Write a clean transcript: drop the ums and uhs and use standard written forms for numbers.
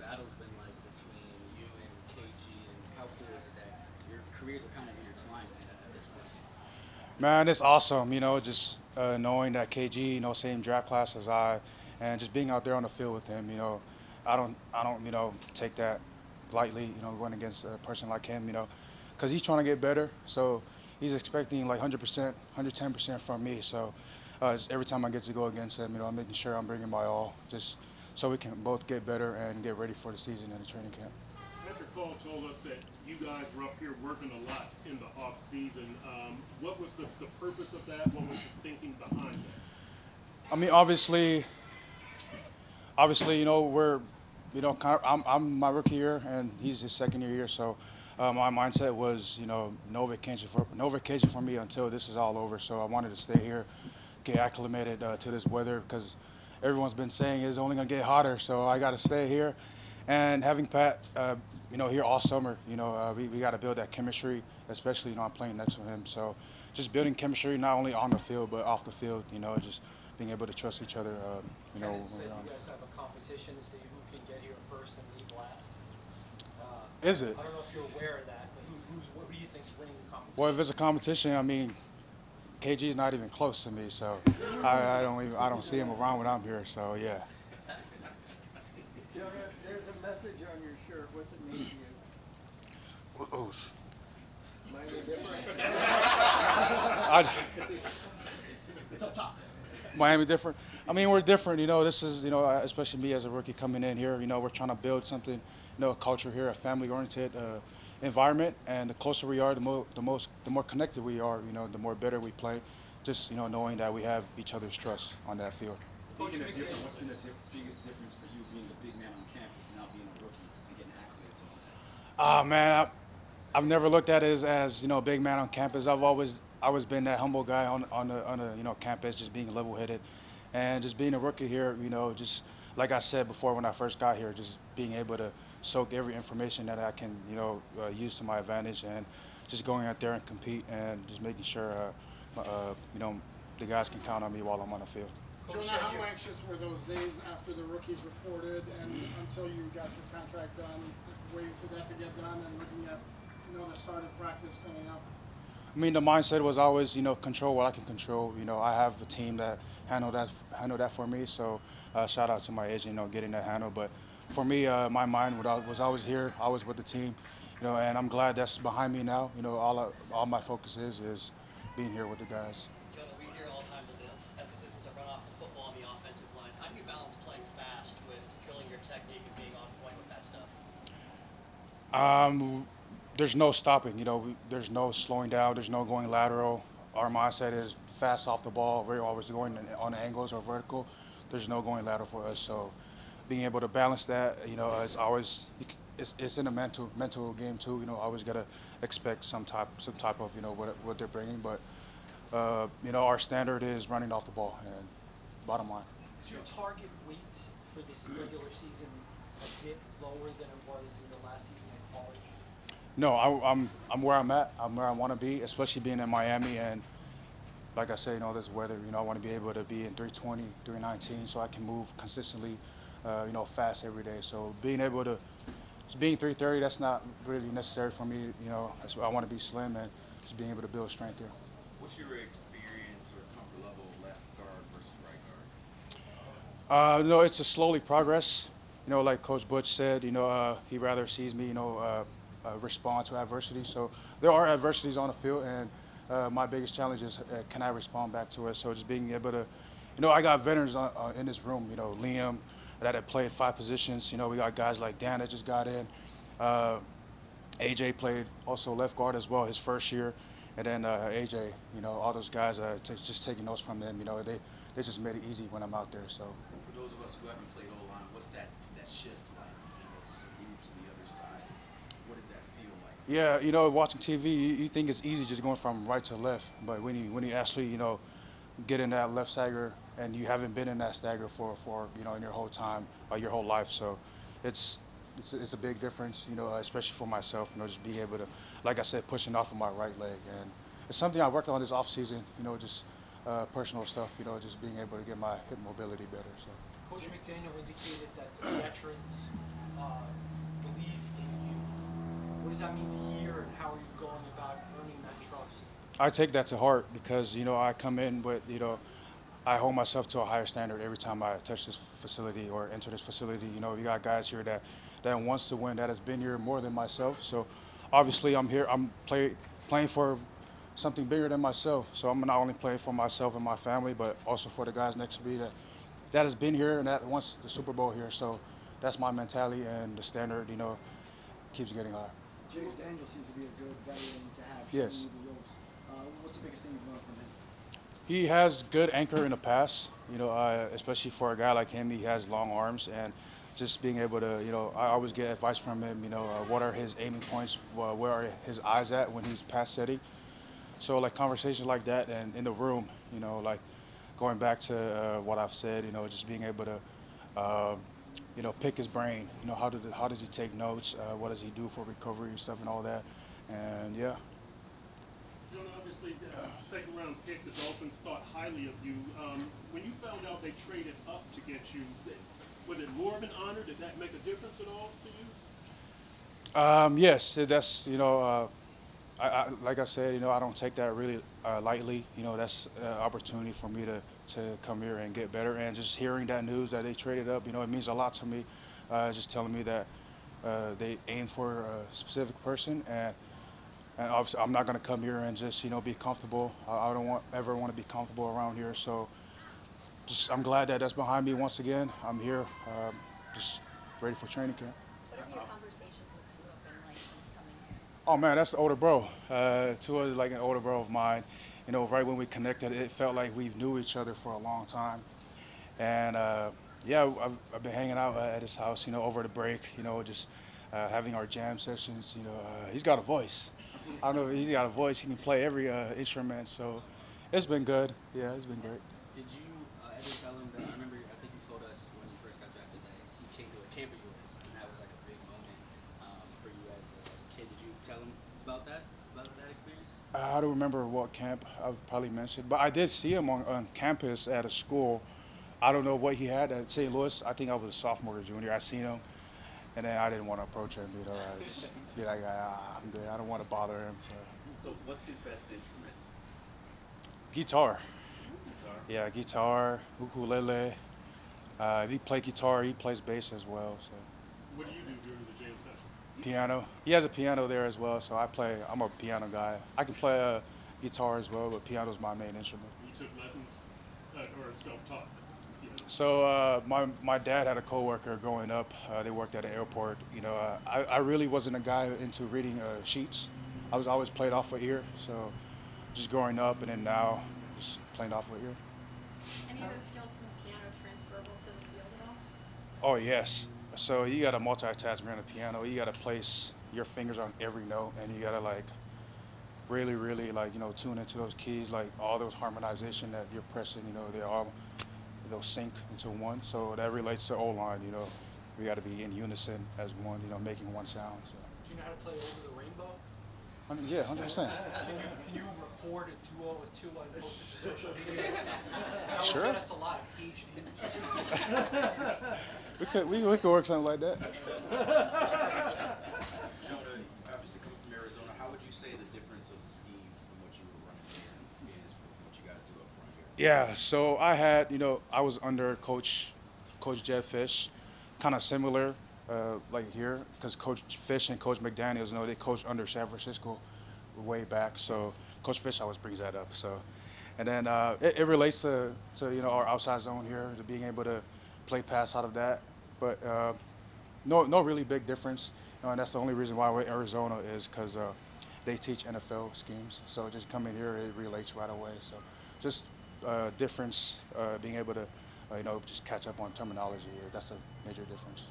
battle's been like between you and KG, and how cool is it that your careers are kind of intertwined at this point? Man, it's awesome. Just knowing that KG, same draft class as I, and just being out there on the field with him. I don't, take that lightly. Going against a person like him. Because he's trying to get better. So he's expecting like 100%, 110% from me. So every time I get to go against him, I'm making sure I'm bringing my all, just so we can both get better and get ready for the season and the training camp. Patrick Cole told us that you guys were up here working a lot in the off season. What was the purpose of that? What was the thinking behind that? I mean, obviously, we're, kind of, I'm my rookie year and he's his second year here. So my mindset was, no vacation for me until this is all over. So I wanted to stay here, get acclimated to this weather because everyone's been saying it's only going to get hotter. So I got to stay here. And having Pat, here all summer, we got to build that chemistry, especially, I'm playing next to him. So just building chemistry, not only on the field, but off the field, just being able to trust each other, Kenneth said you guys have a competition to see who can get here first and leave last. Is it? I don't know if you're aware of that, but what do you think's winning the competition? Well, if it's a competition, I mean, KG is not even close to me, so I don't see him around when I'm here. So yeah. Jonah, there's a message on your shirt. What's it mean to you? Oh, Miami different. It's up top. Miami different. I mean, we're different. This is, especially me as a rookie coming in here. We're trying to build something, a culture here, a family-oriented environment. And the closer we are, the more connected we are. The more better we play. Just knowing that we have each other's trust on that field. Speaking of different, what's been the biggest difference for you being the big man on campus and now being a rookie and getting acclimated to all that? Man, I've never looked at it as big man on campus. I've always been that humble guy on the campus, just being level-headed, and just being a rookie here. Just like I said before when I first got here, just being able to soak every information that I can use to my advantage, and just going out there and compete, and just making sure the guys can count on me while I'm on the field. Jonah, how anxious were those days after the rookies reported and until you got your contract done, waiting for that to get done and looking at, the start of practice coming up? I mean, the mindset was always, control what I can control. I have a team that handle that for me. So shout out to my agent, getting that handle. But for me, my mind was always here, always with the team, and I'm glad that's behind me now. All my focus is being here with the guys. Jonah, we hear all the time that the emphasis is to run off the football on the offensive line. How do you balance playing fast with drilling your technique and being on point with that stuff? There's no stopping. There's no slowing down. There's no going lateral. Our mindset is fast off the ball. We're always going on angles or vertical. There's no going lateral for us. So being able to balance that, is always it's in a mental game too. Always gotta expect some type of what they're bringing. But our standard is running off the ball. And bottom line. Is your target weight for this regular season a bit lower than it was in the last season in college? No, I'm where I'm at. I'm where I want to be, especially being in Miami. And like I say, this weather, I want to be able to be in 320, 319, so I can move consistently, fast every day. So being able to, being 330, that's not really necessary for me. I want to be slim and just being able to build strength here. What's your experience or comfort level left guard versus right guard? No, it's a slowly progress. Like Coach Butch said, he rather sees me, respond to adversity. So there are adversities on the field, and my biggest challenge is can I respond back to it? So just being able to, I got veterans in this room. Liam that had played 5 positions. We got guys like Dan that just got in. AJ played also left guard as well his first year, and then AJ. All those guys just taking notes from them. They just made it easy when I'm out there. So For those of us who haven't played O-line, what's that shift like? To move to the other side. What does that feel like? Yeah, watching TV, you think it's easy just going from right to left, but when you actually, get in that left stagger and you haven't been in that stagger for in your whole time, your whole life, so it's a big difference, especially for myself, just being able to, like I said, pushing off of my right leg, and it's something I worked on this off season, just personal stuff, just being able to get my hip mobility better. So. Coach McDaniel indicated that the veterans does that mean to hear, and how are you going about earning that trust? I take that to heart because, I come in with, I hold myself to a higher standard every time I touch this facility or enter this facility. You got guys here that wants to win, that has been here more than myself. So obviously I'm here, playing for something bigger than myself. So I'm not only playing for myself and my family, but also for the guys next to me that has been here and that wants the Super Bowl here. So that's my mentality, and the standard, keeps getting higher. James Daniels seems to be a good veteran to have. Yes. showing you the ropes. What's the biggest thing you've learned from him? He has good anchor in the pass, especially for a guy like him. He has long arms, and just being able to, I always get advice from him, what are his aiming points, where are his eyes at when he's pass setting. So like conversations like that and in the room, like going back to what I've said, just being able to, pick his brain, how does he take notes, what does he do for recovery and stuff and all that, and yeah. Jonah, obviously, second round pick, the Dolphins thought highly of you. When you found out they traded up to get you, was it more of an honor? Did that make a difference at all to you? Yes, that's, like I said, I don't take that really lightly. That's an opportunity for me to come here and get better. And just hearing that news that they traded up, it means a lot to me. Just telling me that they aim for a specific person, and obviously I'm not going to come here and just, be comfortable. I don't ever want to be comfortable around here. So I'm glad that that's behind me once again. I'm here, just ready for training camp. What have your conversations with Tua been like since coming here? Oh man, that's the older bro. Tua is like an older bro of mine. Right when we connected, it felt like we knew each other for a long time. And yeah, I've been hanging out at his house, over the break, just having our jam sessions. He's got a voice. I don't know, he's got a voice. He can play every instrument. So it's been good. Yeah, it's been great. Did you ever tell him that? I remember, I think you told us when you first got drafted that he came to a camp of yours, and that was like a big moment for you as a kid. Did you tell him about that experience? I don't remember what camp I would probably mentioned, but I did see him on campus at a school. I don't know what he had at St. Louis. I think I was a sophomore or junior. I seen him, and then I didn't want to approach him. I just be like, I'm good. I don't want to bother him. So what's his best instrument? Guitar. Yeah, guitar, ukulele. If he plays guitar, he plays bass as well. So. What do you do during the jam sessions? Piano. He has a piano there as well, so I'm a piano guy. I can play guitar as well, but piano's my main instrument. You took lessons or self-taught? So my dad had a coworker growing up. They worked at an airport. I really wasn't a guy into reading sheets. I was always played off of ear. So just growing up and then now, just playing off of ear. Any of those skills from the piano transferable to the field at all? Oh yes. So you got to multitask around the piano. You got to place your fingers on every note, and you got to really tune into those keys, like all those harmonization that you're pressing. They all sync into one. So that relates to O-line. We got to be in unison as one. Making one sound. So. Do you know how to play Over the Rainbow? Yeah, 100%. Can you record a duo with Tua and post it to social media? That Sure. would get us a lot of page views. we could work something like that. Jonah, obviously coming from Arizona, how would you say the difference of the scheme from what you were running here is from what you guys do up front here? Yeah, so I was under Coach Jed Fish, kind of similar, like here, because Coach Fish and Coach McDaniels, they coached under San Francisco way back. So Coach Fish always brings that up. So, and then it relates to our outside zone here, to being able to play pass out of that. But no really big difference. And that's the only reason why we're in Arizona is because they teach NFL schemes. So just coming here, it relates right away. So just difference, being able to, just catch up on terminology here. That's a major difference.